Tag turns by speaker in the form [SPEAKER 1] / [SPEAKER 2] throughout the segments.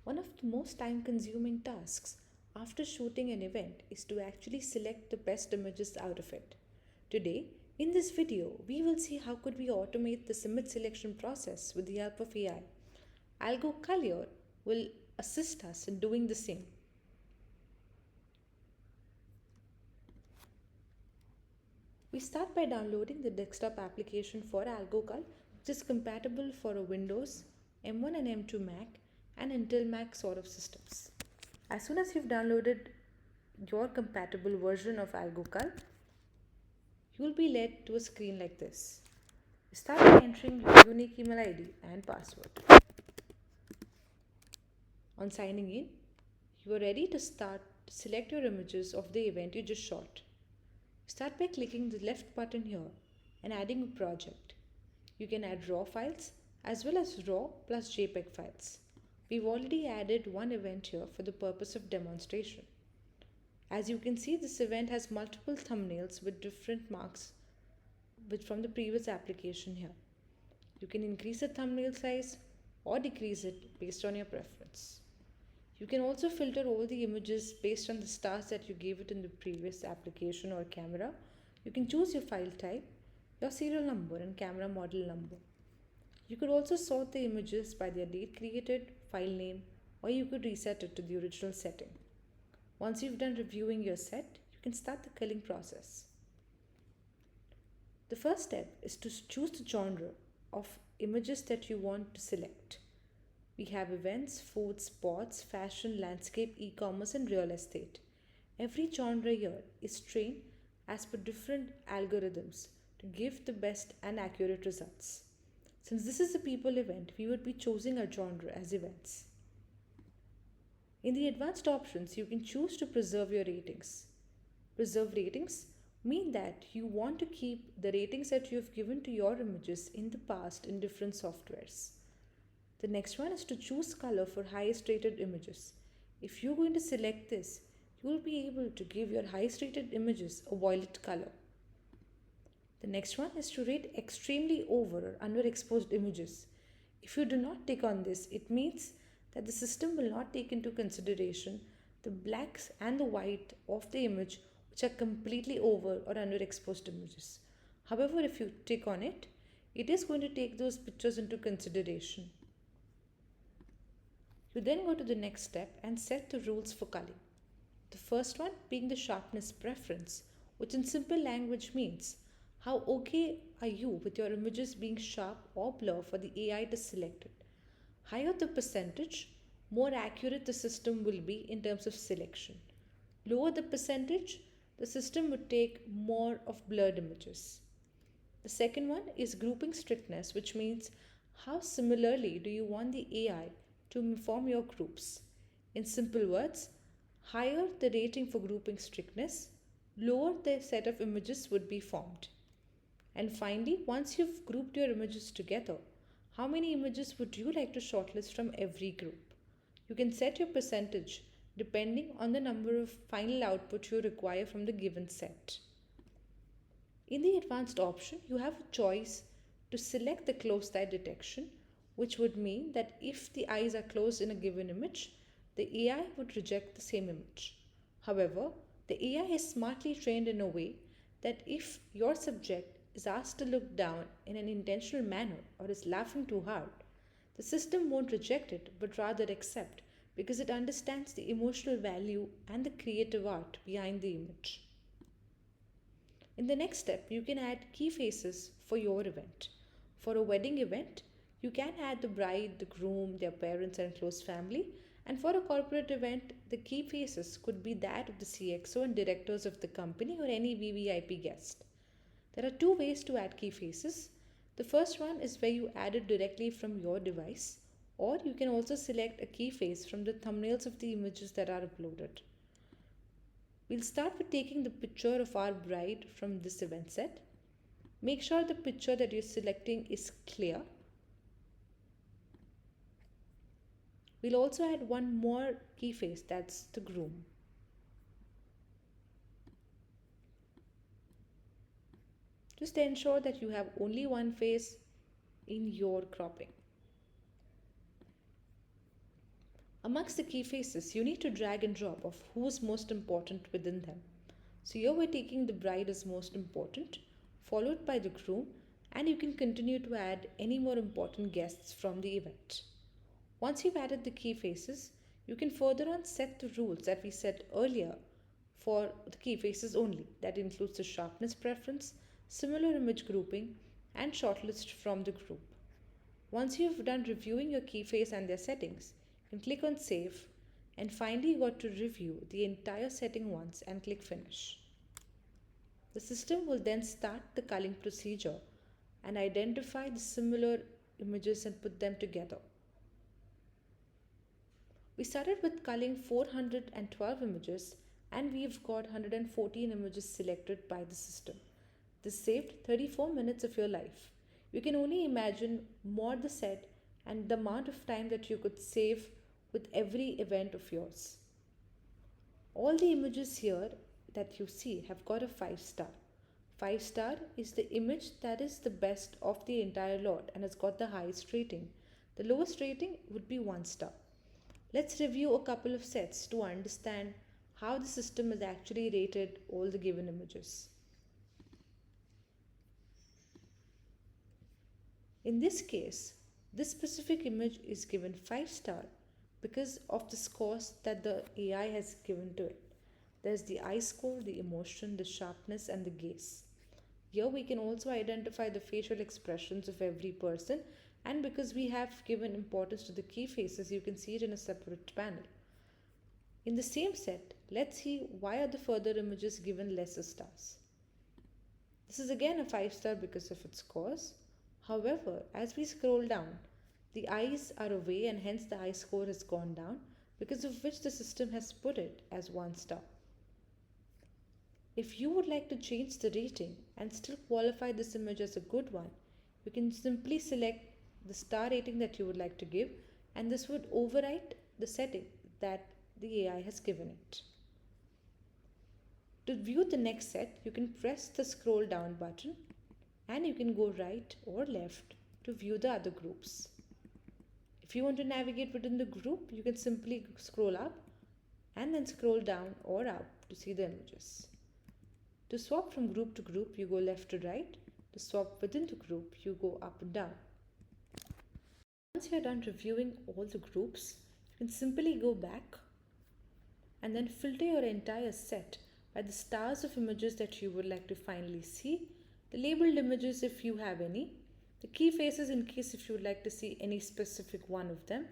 [SPEAKER 1] One of the most time consuming tasks after shooting an event is to actually select the best images out of it. Today, in this video, we will see how could we automate this image selection process with the help of AI. Algocull will assist us in doing the same. We start by downloading the desktop application for Algocull, which is compatible for a Windows, M1 and M2 Mac, and Intel Mac sort of systems. As soon as you've downloaded your compatible version of Algocull, you will be led to a screen like this. Start by entering your unique email ID and password. On signing in, you are ready to start to select your images of the event you just shot. Start by clicking the left button here and adding a project. You can add raw files as well as raw plus JPEG files. We've already added one event here for the purpose of demonstration. As you can see, this event has multiple thumbnails with different marks from the previous application here. You can increase the thumbnail size or decrease it based on your preference. You can also filter all the images based on the stars that you gave it in the previous application or camera. You can choose your file type, your serial number and camera model number. You could also sort the images by their date created, file name, or you could reset it to the original setting. Once you've done reviewing your set, you can start the culling process. The first step is to choose the genre of images that you want to select. We have events, food, sports, fashion, landscape, e-commerce and real estate. Every genre here is trained as per different algorithms to give the best and accurate results. Since this is a people event, we would be choosing a genre as events. In the advanced options, you can choose to preserve your ratings. Preserve ratings mean that you want to keep the ratings that you have given to your images in the past in different softwares. The next one is to choose color for highest rated images. If you're going to select this, you will be able to give your highest rated images a violet color. The next one is to rate extremely over or underexposed images. If you do not tick on this, it means that the system will not take into consideration the blacks and the white of the image which are completely over or underexposed images. However, if you tick on it, it is going to take those pictures into consideration. You then go to the next step and set the rules for culling. The first one being the sharpness preference, which in simple language means how okay are you with your images being sharp or blur for the AI to select it. Higher the percentage, more accurate the system will be in terms of selection. Lower the percentage, the system would take more of blurred images. The second one is grouping strictness, which means how similarly do you want the AI to form your groups. In simple words, higher the rating for grouping strictness, lower the set of images would be formed. And finally, once you've grouped your images together, how many images would you like to shortlist from every group? You can set your percentage depending on the number of final output you require from the given set. In the advanced option, you have a choice to select the closed eye detection, which would mean that if the eyes are closed in a given image, the AI would reject the same image. However, the AI is smartly trained in a way that if your subject is asked to look down in an intentional manner or is laughing too hard, the system won't reject it but rather accept because it understands the emotional value and the creative art behind the image. In the next step, you can add key faces for your event. For a wedding event, you can add the bride, the groom, their parents, and close family. And for a corporate event, the key faces could be that of the CXO and directors of the company or any VVIP guest. There are two ways to add key faces. The first one is where you add it directly from your device, or you can also select a key face from the thumbnails of the images that are uploaded. We'll start with taking the picture of our bride from this event set. Make sure the picture that you're selecting is clear. We'll also add one more key face, that's the groom. Just ensure that you have only one face in your cropping. Amongst the key faces, you need to drag and drop of who's most important within them. So here we're taking the bride as most important, followed by the groom, and you can continue to add any more important guests from the event. Once you've added the key faces, you can further on set the rules that we set earlier for the key faces only. That includes the sharpness preference, similar image grouping, and shortlist from the group. Once you've done reviewing your key face and their settings, you can click on save, and finally you got to review the entire setting once and click finish. The system will then start the culling procedure and identify the similar images and put them together. We started with culling 412 images and we've got 114 images selected by the system. This saved 34 minutes of your life. You can only imagine more the set and the amount of time that you could save with every event of yours. All the images here that you see have got a 5-star. 5-star is the image that is the best of the entire lot and has got the highest rating. The lowest rating would be 1-star. Let's review a couple of sets to understand how the system has actually rated all the given images. In this case, this specific image is given 5-star because of the scores that the AI has given to it. There's the eye score, the emotion, the sharpness, and the gaze. Here we can also identify the facial expressions of every person, and because we have given importance to the key faces, you can see it in a separate panel. In the same set, let's see why are the further images given lesser stars. This is again a 5-star because of its scores. However, as we scroll down, the eyes are away and hence the eye score has gone down, because of which the system has put it as 1-star. If you would like to change the rating and still qualify this image as a good one, you can simply select the star rating that you would like to give, and this would overwrite the setting that the AI has given it. To view the next set, you can press the scroll down button and you can go right or left to view the other groups. If you want to navigate within the group, you can simply scroll up and then scroll down or up to see the images. To swap from group to group, you go left to right. To swap within the group, you go up and down. Once you are done reviewing all the groups, you can simply go back and then filter your entire set by the stars of images that you would like to finally see, the labeled images if you have any, the key faces in case if you would like to see any specific one of them,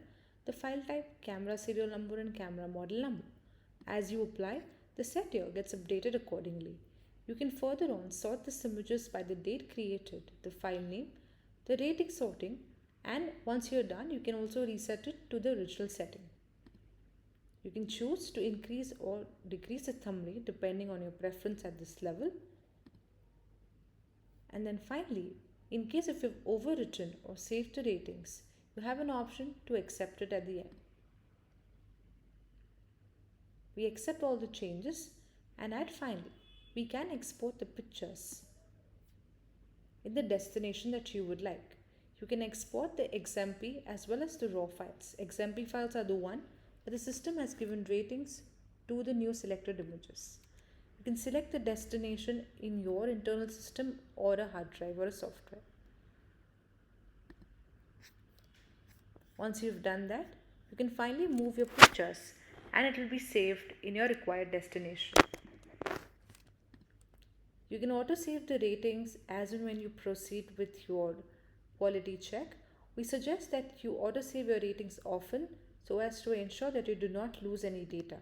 [SPEAKER 1] the file type, camera serial number, and camera model number. As you apply, the set here gets updated accordingly. You can further on sort these images by the date created, the file name, the rating sorting, and once you're done, you can also reset it to the original setting. You can choose to increase or decrease the thumb rate depending on your preference at this level. And then finally, in case if you've overwritten or saved the ratings, you have an option to accept it at the end. We accept all the changes, and at finally, we can export the pictures in the destination that you would like. You can export the XMP as well as the raw files. XMP files are the one where the system has given ratings to the new selected images. You can select the destination in your internal system or a hard drive or a software. Once you've done that, you can finally move your pictures and it will be saved in your required destination. You can auto-save the ratings as and when you proceed with your quality check. We suggest that you auto-save your ratings often so as to ensure that you do not lose any data.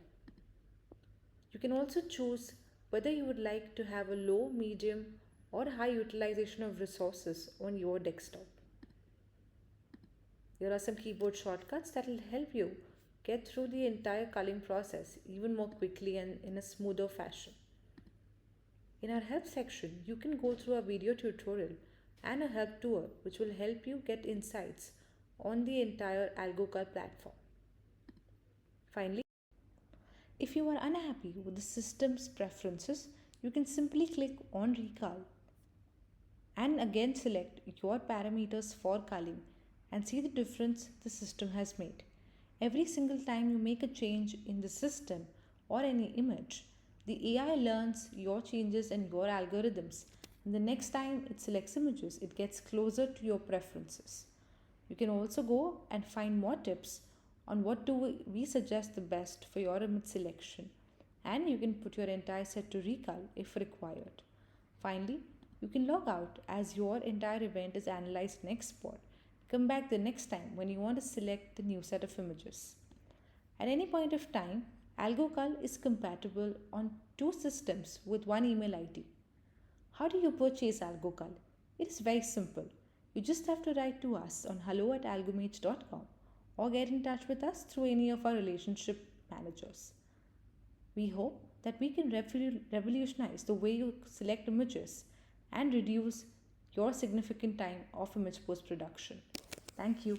[SPEAKER 1] You can also choose whether you would like to have a low, medium, or high utilization of resources on your desktop. Here are some keyboard shortcuts that will help you get through the entire culling process even more quickly and in a smoother fashion. In our help section, you can go through a video tutorial and a help tour which will help you get insights on the entire Algocull platform. Finally, if you are unhappy with the system's preferences, you can simply click on Recull and again select your parameters for culling and see the difference the system has made. Every single time you make a change in the system or any image, the AI learns your changes and your algorithms. And the next time it selects images, it gets closer to your preferences. You can also go and find more tips on what do we suggest the best for your image selection, and you can put your entire set to recull if required. Finally, you can log out as your entire event is analyzed and export. Come back the next time when you want to select the new set of images. At any point of time, Algocull is compatible on two systems with one email ID. How do you purchase Algocull? It is very simple. You just have to write to us on hello@algomage.com or get in touch with us through any of our relationship managers. We hope that we can revolutionize the way you select images and reduce your significant time of image post production. Thank you.